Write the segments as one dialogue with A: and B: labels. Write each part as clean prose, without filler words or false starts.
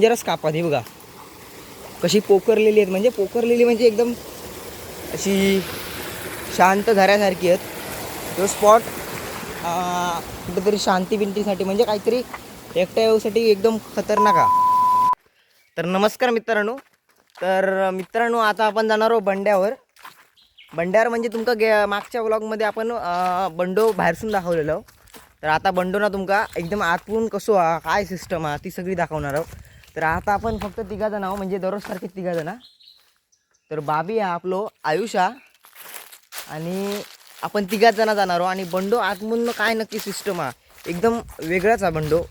A: Dangerous कापात ही बघा कशी पोखरलेली आहेत, म्हणजे पोखरलेली म्हणजे एकदम अशी शांत झाल्यासारखी आहेत. तो स्पॉट कुठेतरी शांती बिंतीसाठी म्हणजे काहीतरी एकट्या येऊसाठी एकदम खतरनाक आहे. तर नमस्कार मित्रांनो. तर मित्रांनो आता आपण जाणार आहोत बंड्यावर. बंड्यावर म्हणजे तुमका मागच्या व्लॉगमध्ये आपण बंडो बाहेरसून दाखवलेलं. तर आता बंडो ना तुमका एकदम आतून कसो हा काय सिस्टम हा ती सगळी दाखवणार आहोत. तर आता आपण फक्त तिघा जण आहोत, म्हणजे दररोज सारखे तिघा जण. तर बाबी हा आपलो आयुषा आणि आपण तिघाच जण जाणार आहोत. आणि बंडो आतमधून काय नक्की सिस्टम हा एकदम वेगळाच हा बंडो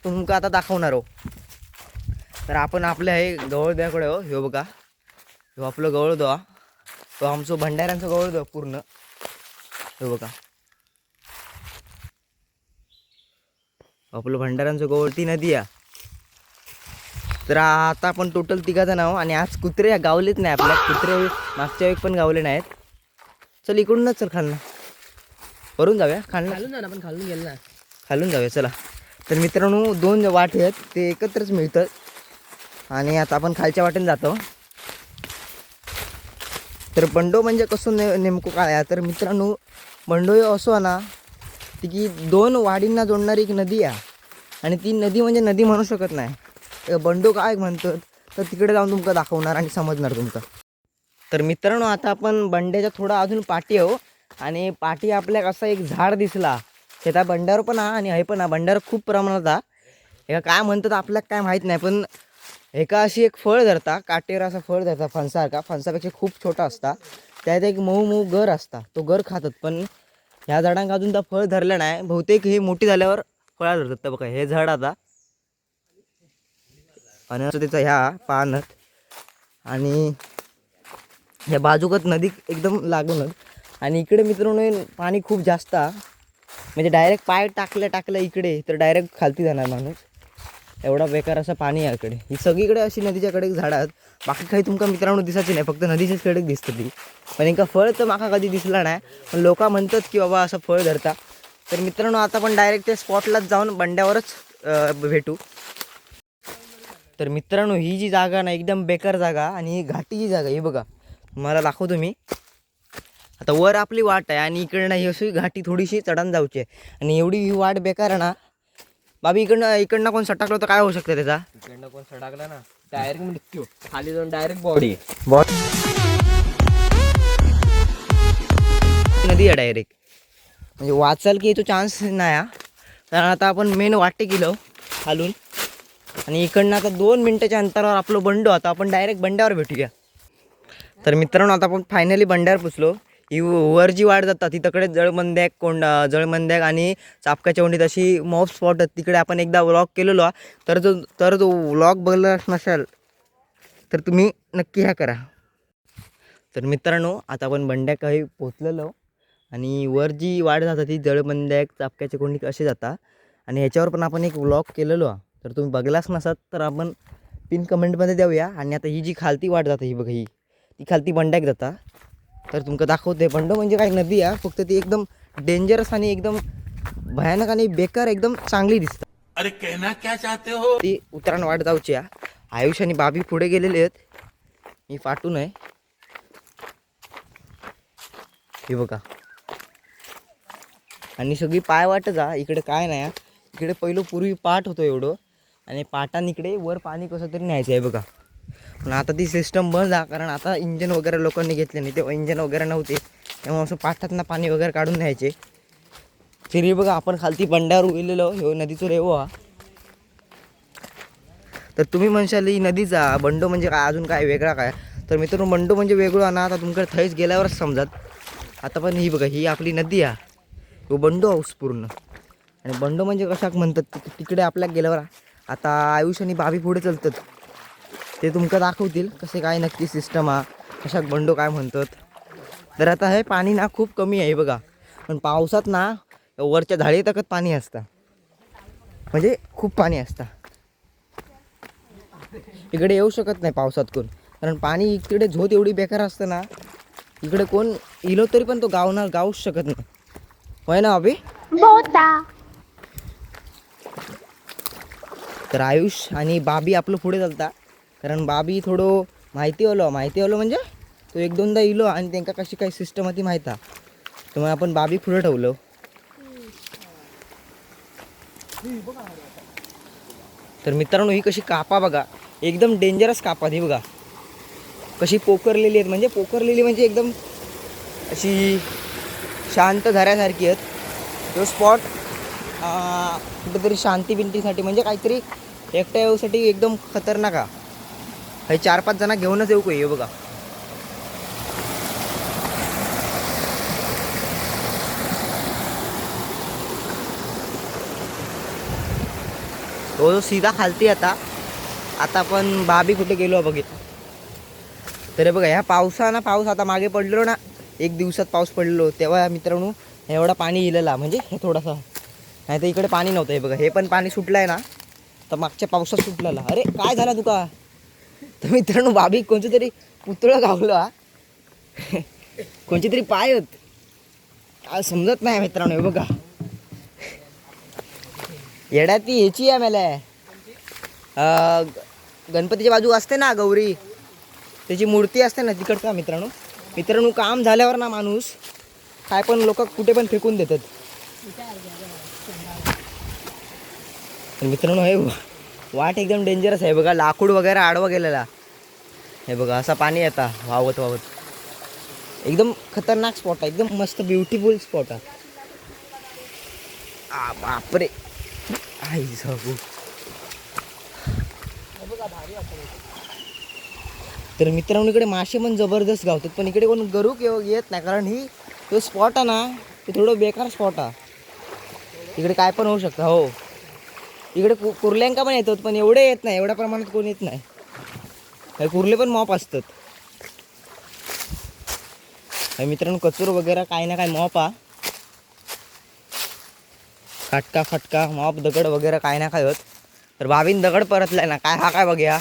A: तुमका आता दाखवणार आहोत. तर आपण आपल्या हे गवळद्याकडे हो, ह्यो बघा ह्यो आपलं गवळदो, तो आमचो भंडाऱ्यांचा गवळदो पूर्ण. हे बघा आपलं भंडाऱ्यांचं गवळ ती नदी आहे. तर आता आपण टोटल तिघा जण आहोत आणि आज कुत्रे गावलेच नाही आपल्या. कुत्रे मागच्या वेळी पण गावले नाहीत. चल इकडूनच चल खालनं वरून जाऊया. खालून जाऊ आपण खालून गेलं ना, खालून जाऊया चला. तर मित्रांनो दोन वाट आहेत ते एकत्रच मिळतात आणि आता आपण खालच्या वाटेने जातो. तर बंडो म्हणजे कसं नेमकं काय आहे तर मित्रांनो बंडो असो आहे ना ती की दोन वाडींना जोडणारी एक नदी आहे. आणि ती नदी म्हणजे नदी म्हणू शकत नाही. बंडो काय म्हणतात तर तिकडे जाऊन तुमका दाखवणार आणि समजणार तुमका. तर मित्रांनो आता आपण बंड्याच्या थोडा अजून पाठी आहो आणि पाठी आपल्याक असा एक झाड दिसला. त्या बंड्यावर पण हा आणि हे पण हा बंड्यावर खूप प्रमाणात हा. एका काय म्हणतात आपल्याला काय माहीत नाही, पण एका अशी एक फळ धरता काटेर असा फळ धरता फणसासारखा, फणसापेक्षा खूप छोटा असता. त्यात एक मऊ मऊ गर असता, तो गर खातात. पण ह्या झाडांका अजून तर फळ धरलं नाही. बहुतेक हे मोठी झाल्यावर फळा धरतात. तर बघा हे झाड आता आणि त्याचा ह्या पानत आणि ह्या बाजूकत नदी एकदम लागूनच. आणि इकडे मित्रांनो पाणी खूप जास्त म्हणजे डायरेक्ट पाय टाकल्या इकडे तर डायरेक्ट खालती जाणार माणूस. एवढा बेकार असं पाणी आहे इकडे. ही सगळीकडे अशी नदीच्या कडेक झाडं आहेत. बाकी काही तुमका मित्रांनो दिसायची नाही, फक्त नदीच्याच कडेक दिसतं ती. पण एका फळ तर माका कधी दिसला नाही, पण लोक म्हणतात की बाबा असं फळ धरता. तर मित्रांनो आता पण डायरेक्ट त्या स्पॉटलाच जाऊन बंड्यावरच भेटू. तर मित्रांनो ही जी जागा ना एकदम बेकार जागा आणि ही घाटीची जागा ही बघा मला दाखवतो मी. आता वर आपली वाट आहे आणि इकडनं ही अशी घाटी थोडीशी चढण जाऊची आहे. आणि एवढी ही वाट बेकार आहे ना बाबी. इकडनं कोण सटाकलं तर काय होऊ शकतं त्याचा.
B: इकडनं कोण सटाकला ना डायरेक्ट मृत्यू, खाली जाऊन डायरेक्ट बॉडी
A: नदी आहे डायरेक्ट, म्हणजे वाचाल की तो चान्स नाही हा. कारण आता आपण मेन वाटे गेलो खालून आणि इकडनं आता 2 मिनिटाच्या अंतरावर आपलं बंडो. आता आपण डायरेक्ट बंड्यावर भेटूया. तर मित्रांनो आता आपण फायनली बंड्यावर पोचलो. ही वर जी वाट जातात ती तकडे जळमंद्याक आणि चापकाच्या वंडीत अशी मॉब स्पॉट आहेत. तिकडे आपण एकदा व्लॉग केलेलो. तर जो व्लॉग बघला नसेल तर तुम्ही नक्की ह्या करा. तर मित्रांनो आता आपण बंड्याक काही पोचलेलो आणि वर जी वाट जातात ती जळमंद्याक चापक्याच्या कोंडीत असे जाता. आणि ह्याच्यावर पण आपण एक व्लॉग केलेलो. तर तुम्ही बघलाच नसाल तर आपण पिन कमेंटमध्ये देऊया. आणि आता ही जी खालती वाट जाते ही बघा ही ती खालती बंड्याक जाता. तर तुमका दाखवते. बंडो म्हणजे काही नदी आहे, फक्त ती एकदम डेंजरस आणि एकदम भयानक आणि बेकार एकदम चांगली दिसतात.
C: अरे कहना क्या चाहते हो.
A: ती उतराण वाट जाऊची आहे. आयुष आणि बाबी पुढे गेलेले आहेत, मी फाटून आहे. हे बघा आणि सगळी पाय वाटच आहे. इकडे काय नाही आहे. इकडे पहिलं पूर्वी पाट होतो एवढं आणि पाटान इकडे वर पाणी कसं तरी न्यायचं आहे बघा. पण आता ती सिस्टम बंद आहे, कारण आता इंजन वगैरे लोकांनी घेतले नाही. तेव्हा इंजन वगैरे नव्हते, तेव्हा असं पाटातनं पाणी वगैरे काढून न्यायचे. तरी बघा आपण खालती बंड्यावर गेलेलो. हे नदीचं रेवो हा. तर तुम्ही म्हणशाल ही नदीचा बंडो म्हणजे काय अजून काय वेगळा काय. तर मित्रांनो बंडो म्हणजे वेगळं ना आता तुमकडे थैस गेल्यावरच समजत. आता पण ही बघा ही आपली नदी आहे, तो बंडो हाऊस पूर्ण. आणि बंडो म्हणजे कशाक म्हणतात तिकडे आपल्याला गेल्यावर आता आयुष आणि बाबी पुढे चालतात. ते तुमका दाखवतील कसे काय नक्की सिस्टम हा, कशाक बंडो काय म्हणतात. तर आता हे पाणी ना खूप कमी आहे बघा. पण पावसात ना वरच्या झाडी तकत पाणी असतं, म्हणजे खूप पाणी असतं. इकडे येऊ शकत नाही पावसात कोण, कारण पाणी इकडे झोत एवढी बेकार असतं ना. इकडे कोण इलो तरी पण तो गाऊच शकत नाही. होय ना अभि. तर आयुष आणि बाबी आपलं पुढे चालता, कारण बाबी थोडं माहिती आलो म्हणजे तो एक दोनदा इलो आणि त्यांना कशी काय सिस्टम ती माहिती आहे, त्यामुळे आपण बाबी पुढे ठेवलो. तर मित्रांनो ही कशी कापा बघा, एकदम डेंजरस कापा ही बघा कशी पोखरलेली आहेत, म्हणजे एकदम अशी शांत झऱ्यासारखी आहेत. तो स्पॉट कुठेतरी शांती बिंतीसाठी म्हणजे काहीतरी एकट्या येऊसाठी एकदम खतरनाक आहे. हे 4-5 जण घेऊनच येऊ काही बघा. तो सीधा खालती आता आपण बाबी कुठे गेलो बघितलं तर बघा ह्या पाऊस आता मागे पडलो ना, 1 दिवसात पाऊस पडलो तेव्हा मित्रांनो एवढा पाणी इलेला, म्हणजे हे थोडासा, नाही तर इकडे पाणी नव्हतं. हे बघा हे पण पाणी सुटलं आहे ना, तर मागच्या पावसात सुटलेला. अरे काय झाला तुका? तर मित्रांनो बाबी कोणचं तरी पुतळं गावलं हा. कोणची तरी पाय होत काय समजत नाही मित्रांनो. हे बघा येड्या ती ह्याची आहे मला गणपतीच्या बाजू असते ना गौरी, त्याची मूर्ती असते ना तिकडचा. मित्रांनो काम झाल्यावर ना माणूस काय पण लोक कुठे पण फेकून देतात. मित्रांनो हे वाट एकदम डेंजरस आहे बघा, लाकूड वगैरे आडवा गेलेला. हे बघा असा पाणी येता वावत एकदम खतरनाक स्पॉट आहे, एकदम मस्त ब्युटिफुल स्पॉट आहे. बापरे आई सांगू. तर मित्रांनो इकडे मासे पण जबरदस्त गावतात, पण इकडे कोण गरुक येत नाही, कारण ही तो स्पॉट आहे ना ते थोडं बेकार स्पॉट आहे. इकडे काय पण होऊ शकतं. हो इकडे कुर्ल्यांका पण येतात, पण एवढे येत नाही, एवढ्या प्रमाणात कोण येत नाही. हे कुर्ले पण मॉप असतात. मित्रांनो कचूर वगैरे काय ना काय मॉप हा, खटका फटका मॉप दगड वगैरे काय ना काय होत. तर बाबीन दगड परतलाय ना काय, हा काय बघूया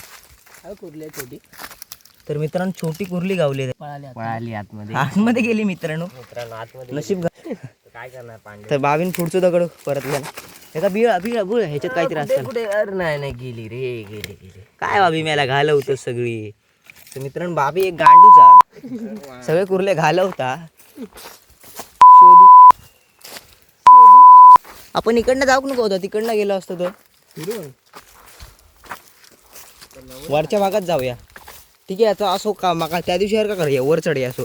B: कुर्ली छोटी.
A: तर मित्रांनो छोटी कुर्ली गावली,
B: पळाली आतमध्ये
A: आतमध्ये गेली मित्रांनो.
B: आतमध्ये
A: नशीब
B: काय करणार पाणी.
A: तर बाबीन पुढचं दगड परतलं ना, एका बिळ बुळ ह्याच्यात काहीतरी असतं.
B: कुठे अरे नाही गेली रे, गेली
A: काय बाबी मला घालवतं सगळी. तर मित्रांनो बाबी एक गांडूचा सगळे कुर्ले घालवता. आपण इकडनं जाऊ नको होतं, तिकडनं गेलो असतो तर वरच्या भागात जाऊया. ठीक आहे आता असो का माका त्या दिवशी का करूया वर चढूया असो.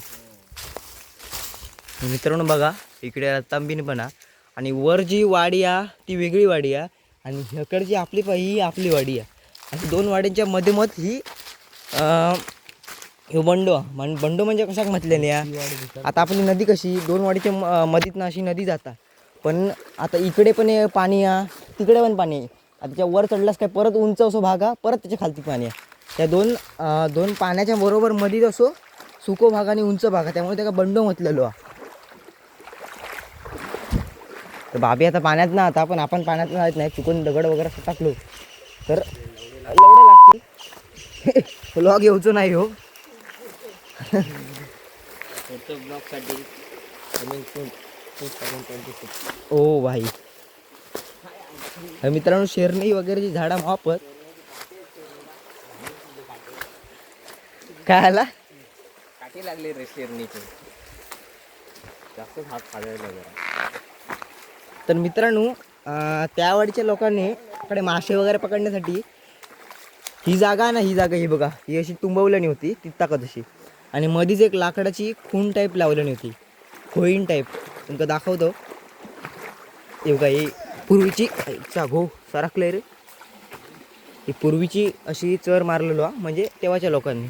A: मित्रांनो बघा इकडे रत्तांबीन पण आहे, आणि वर जी वाडी आहे ती वेगळी वाडी आहे, आणि ह्याकडची ही आपली वाडी आहे. आणि 2 वाड्यांच्या मध्येमध ही बंडो म्हणजे कशाक म्हटलेली आहे. आता आपली नदी कशी 2 वाडीच्या मधीतनं अशी नदी जाता, पण आता इकडे पण पाणी आहे, तिकडे पण पाणी आहे. आता त्याच्या वर चढलास काय परत उंच असो भाग आहे, परत त्याच्या खालती पाणी आहे. त्या दोन पाण्याच्या बरोबर मधीच असो सुको भाग आणि उंच भाग आहे, त्यामुळे त्याला बंडो म्हटलेलो आहे. तर बाबी आता पाण्यात ना, आता पण आपण पाण्यात राहत नाही, चुकून दगड वगैरे टाकलो तर एवढं लागतील. व्लॉग येऊचो नाही हो.
B: ब्लॉकसाठी
A: ओ भाई मित्रांनो शेरणी वगैरेची झाडं वापर काय आला
B: काठी लागली रे शेरणीची, जास्त हात खायला जरा.
A: तर मित्रांनो त्या वाडीच्या लोकांनी इकडे मासे वगैरे पकडण्यासाठी ही जागा ही बघा ही अशी तुंबवलेली होती ती ताकद अशी, आणि मधीच एक लाकडाची खून टाईप लावलेली होती, खोईन टाईप. तुमका दाखवतो. हे बघा ही पूर्वीची घो सरकले रे, ही पूर्वीची अशी चर मारलेलो म्हणजे तेव्हाच्या लोकांनी.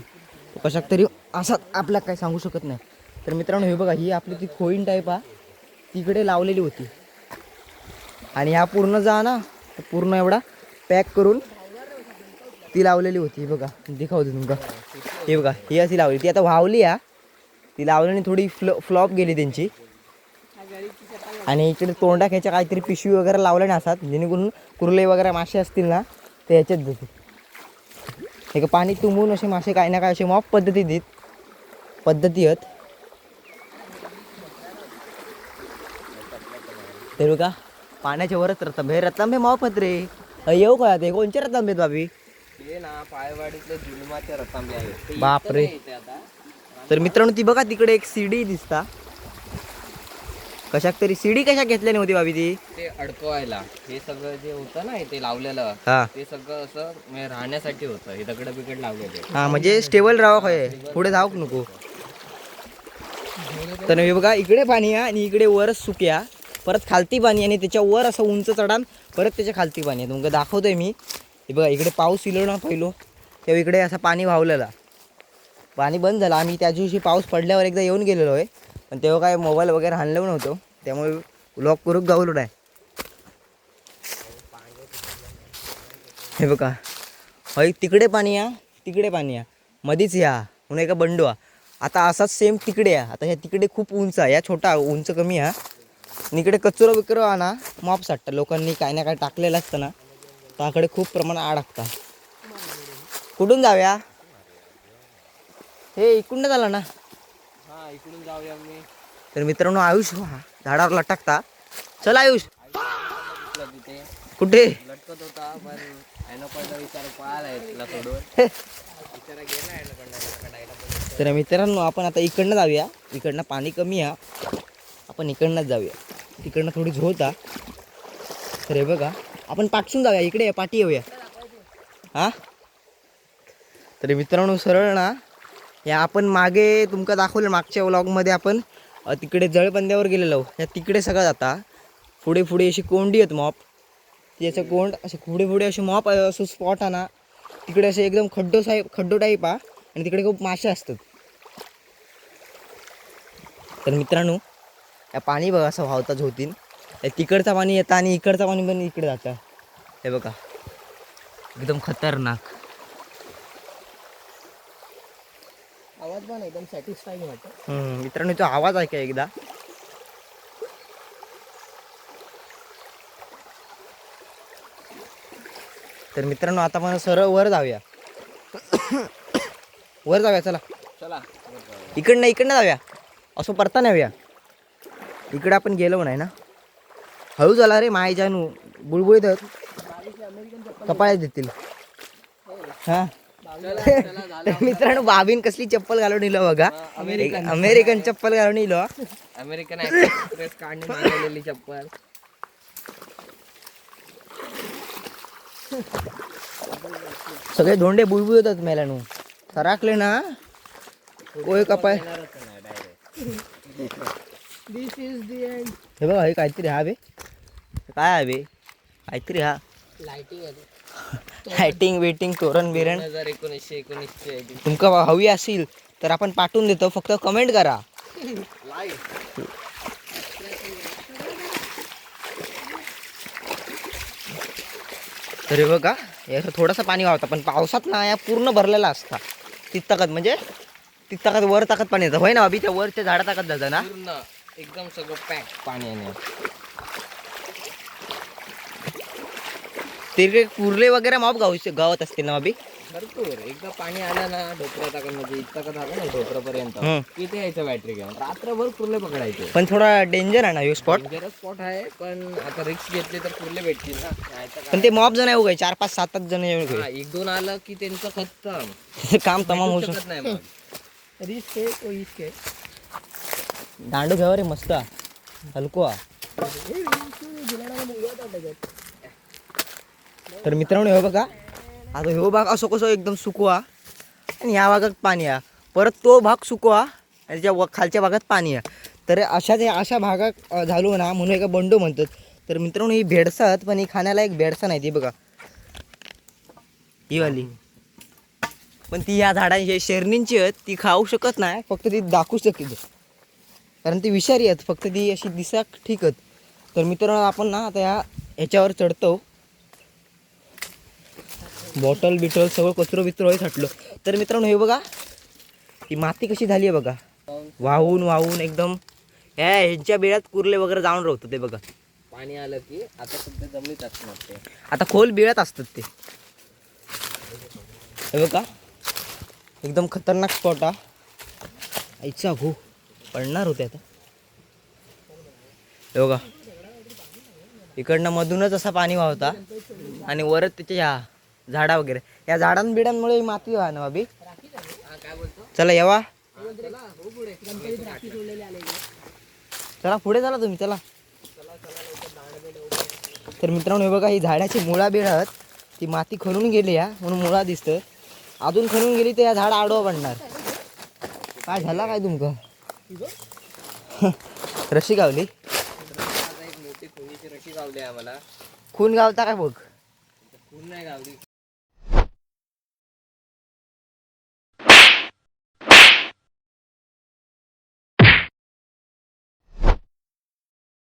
A: कशाक तरी असा आपल्या काय सांगू शकत नाही. तर मित्रांनो हे बघा ही आपली ती खोईन टाईप तिकडे लावलेली होती, आणि ह्या पूर्ण ना पूर्ण एवढा पॅक करून ती लावलेली होती. बघा दिखावतो तुमका. हे बघा ही अशी लावली, ती आता वावली ती लावल्याने थोडी फ्लॉप गेली त्यांची. आणि इकडे तोंडा ह्याच्या काहीतरी पिशवी वगैरे लावल्याने असतात, जेणेकरून कुर्ले वगैरे मासे असतील ना ते ह्याच्यात देते. हे पाणी तुंबून असे मासे काही ना काय असे मॉप पद्धती आहेत. ते बघा पाण्याच्या वरच रत्तांबे मॉप आहेत रे. येऊ काय ते कोणचे रतांबे आहेत बाबी?
B: ते ना पायवाडीतले जुलमाचे रतांबे आहेत ते
A: बापरे.
B: इथं नाही येते आता.
A: तर मित्रांनो ती बघा तिकडे एक सीडी दिसता. कशाक तरी सीडी कशा घेतल्याने होती बाबी ती?
B: ते अडकवायला हे सगळं जे होतं ना इथे लावलेलं
A: हा
B: ते सगळं असं म्हणजे राहण्यासाठी होतं हे दगड बिगड लावलेले.
A: हा म्हणजे स्टेबल राहा होय, पुढे जाऊक नको. तर हे बघा इकडे पाणी आहे आणि इकडे वरच सुक्या, परत खालती पाणी आणि त्याच्या वर असं उंच चढान परत त्याच्या खालती पाणी आहे. तुमका दाखवतोय मी. हे बघा इकडे पाऊस इलो ना पहिलो तेव्हा इकडे असं पाणी वाहलेला, पाणी बंद झालं. आम्ही त्या दिवशी पाऊस पडल्यावर एकदा येऊन गेलेलो आहे, पण तेव्हा काय मोबाईल वगैरे आणलं नव्हतं, त्यामुळे व्लॉग करूक गावलो नाही. हे बघा हय तिकडे पाणी या तिकडे पाणी या मधीच या म्हणून एका बंडू हा. आता असाच सेम तिकडे या. आता ह्या तिकडे खूप उंच आहे, या छोटा उंच कमी हा. आणि इकडे कचरो बिकरो हा ना मॉप साठतं, लोकांनी काय ना काय टाकलेलं असतं ना, त्याकडे खूप प्रमाणात अडकता. कुठून जाऊया? हे इकडून झालं ना.
B: हा इकडून जाऊया मी.
A: तर मित्रांनो आयुष झाडावर लटकता. चल आयुष.
B: दिसला तिथे
A: कुठे?
B: लटकत होता पण ॲनोकोंडा विचार पळाला तुला सोडून विचारा गेला ॲनोकोंडा.
A: तर मित्रांनो आपण आता इकडनं जाऊया. इकडनं पाणी कमी आहे, आपण इकडनंच जाऊया. तिकडनं थोडी झोता. तर हे बघा आपण पाठसून जाऊया, इकडे पाठी येऊया. हा तर मित्रांनो सरळ ना या आपण मागे तुमका दाखवलं मागच्या व्लॉगमध्ये आपण तिकडे जळबंद्यावर गेलेलो. या तिकडे सगळं जाता. पुढे पुढे अशी कोंडी आहेत मॉप, ती याचं कोंड असे पुढे पुढे असे मॉप असं स्पॉट आहे ना, तिकडे असे एकदम खड्डो टाईप आहे आणि तिकडे खूप मासे असतात. तर मित्रांनो या पाणी बघा असं वाहता झोतीन, तिकडचं पाणी येतं आणि इकडचं पाणी पण इकडे जातं. हे बघा एकदम खतरनाक
B: आवाज पण एकदम सॅटिस्फाईंग वाटत.
A: मित्रांनो तो आवाज ऐका एकदा. तर मित्रांनो आता आपण सरळ वर जाऊया. वर जाऊया चला.
B: चला
A: इकडनं जाऊया, असं परता नाही. इकडे आपण गेलो नाही ना. हळू झाला रे माय जानू, बुळबुळीत कपाळ्यात देतील. हा तर मित्रांनो बाबीन कसली चप्पल घालून इलो बघा, अमेरिकन चप्पल घालून इलो.
B: अमेरिकन एक्सप्रेस काढून मागवलेली चप्पल.
A: सगळे धोंडे बुळबुळ होतात मेल्यानू, सराकले ना ओय कपाळ. हे बघा हे काहीतरी हा बे, काय आहे बे काहीतरी हा लाइटिंग वेटिंग तोरण बिरण
B: 2019
A: तुमका हवी असेल तर आपण पाठवून देतो, फक्त कमेंट करा. तर हे बघा याचं थोडंसं पाणी वाहतं, पण पावसात ना या पूर्ण भरलेला असता. तिथं म्हणजे तिथं वर ताकद पाणी येतं होय ना अभि, त्या वरच्या झाडा ताकद जातं ना
B: पूर्ण एकदम सगळं पॅक पाण्याने.
A: तिकडे कुर्ले वगैरे माप गावत असते ना अभि.
B: भरपूर एकदा पाणी आलं ना ढोकऱ्यात म्हणजे इतकं झालं ना ढोकऱ्यापर्यंत तिथे यायचं बॅटरी घेऊन रात्रभर कुर्ले पकडायचे.
A: पण थोडा डेंजर आहे ना हे स्पॉट.
B: स्पॉट आहे पण आता रिक्स घेतली तर कुर्ले भेटतील ना.
A: पण ते मॉप जण येऊ काय 4 5 7 जण येऊ
B: हा,
A: काय,
B: 1-2 आलं की त्यांचं खतम
A: काम तमाम होऊ
B: शकत नाही मग.
A: दांडू घ्यावं रे मस्त हलको. तर मित्रांनो हे बघा आता ह्यो भाग असो कसो एकदम सुकवा आणि ह्या भागात पाणी आहे, परत तो भाग सुकवा आणि त्याच्या खालच्या भागात पाणी आहे. तर अशा भागात झालो ना म्हणून एका बंडू म्हणतात. तर मित्रांनो ही भेडसात, पण ही खाण्याला एक भेडसा नाही ती बघा ही वाली, पण ती ह्या झाडांची शेरणींची आहेत, ती खाऊ शकत नाही, फक्त ती दाखवू शकते कारण ती विषारी आहेत, फक्त ती अशी दिसाक ठीक आहेत. तर मित्रांनो आपण ना आता ह्याच्यावर चढतो, बॉटल बिटल सगळं कचरो बिचरो हे थाटलं. तर मित्रांनो हे बघा ती माती कशी झाली आहे बघा, वाहून वाहून एकदम ह्यांच्या बिळात कुर्ले वगैरे जाऊन राहतो. ते बघा
B: पाणी आलं की आता सध्या जमिनीत असणार ते,
A: आता खोल बिळात असतात ते. हे बघा एकदम खतरनाक स्पॉट हा. आईचा हो पडणार होते आता. हे बघा इकडनं मधूनच असा पाणी वाहता आणि वरच त्याच्या ह्या झाडा वगैरे या झाडांबिडांमुळे ही माती वाहा ना बाबी.
B: काय बोलतो
A: चला येवा,
B: चला हो पुढे
A: चला पुढे चला तुम्ही चला. तर मित्रांनो हे बघा ही झाडाची मुळा बीड आहेत, ती माती खणून गेली या म्हणून मुळा दिसतं. अजून खणून गेली तर या झाड आडवा पडणार. काय झाला काय तुमका? रशी गावली.
B: एक मोठी खुनीची रशी गावली आम्हाला.
A: खून गावता काय बघ.
B: खून नाही गावली.